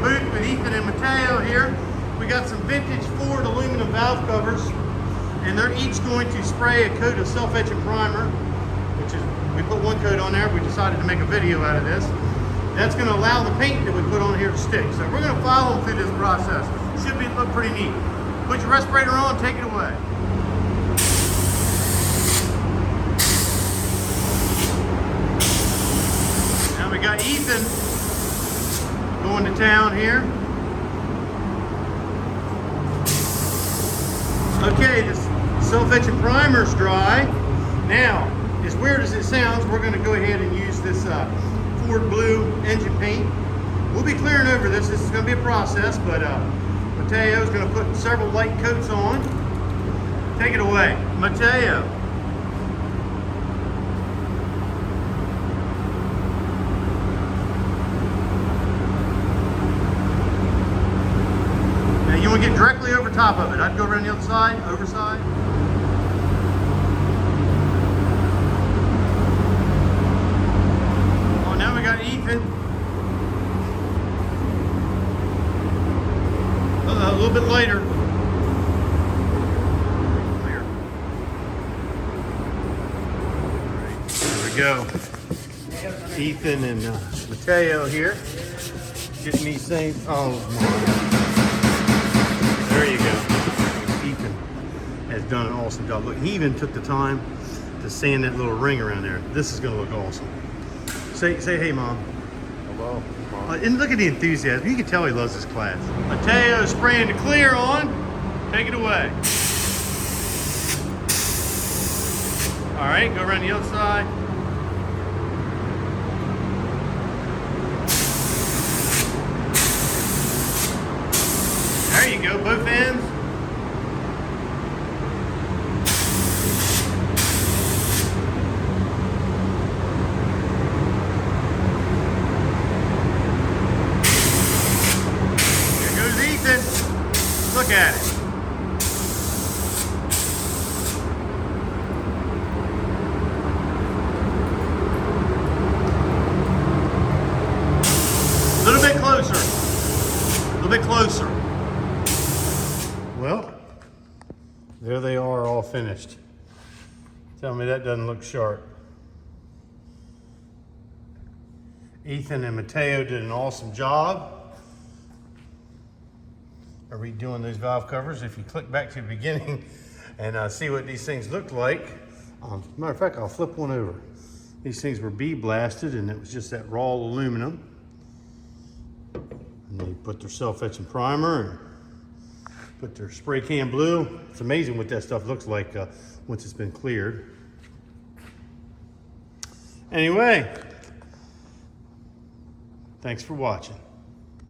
booth with Ethan and Mateo here. We got some vintage Ford aluminum valve covers, and they're each going to spray a coat of self-etching primer, which is, we put one coat on there. We decided to make a video out of this. That's going to allow the paint that we put on here to stick. So we're going to follow them through this process. Should look pretty neat. Put your respirator on, take it away. Now we got Ethan going to town here. Okay, this self-etching primer's dry. Now, as weird as it sounds, we're going to go ahead and use this Ford Blue engine paint. We'll be clearing over this. This is going to be a process, but Mateo's going to put several light coats on. Take it away, Mateo. Now you want to get directly over top of it. I'd go around the other side, overside. Oh, now we got Ethan. A little bit later. Clear. There we go. Ethan and Mateo here. Getting these things. Oh my. There you go. Ethan has done an awesome job. Look, he even took the time to sand that little ring around there. This is going to look awesome. Say hey, Mom. Hello. And look at the enthusiasm. You can tell he loves his class. Mateo spraying the clear on. Take it away. All right, go around the other side. There you go, both ends. Look at it. A little bit closer. A little bit closer. Well, there they are, all finished. Tell me that doesn't look sharp. Ethan and Mateo did an awesome job of redoing those valve covers. If you click back to the beginning and see what these things looked like. Matter of fact, I'll flip one over. These things were bee blasted and it was just that raw aluminum. And they put their self-etching primer and put their spray can blue. It's amazing what that stuff looks like once it's been cleared. Anyway, thanks for watching.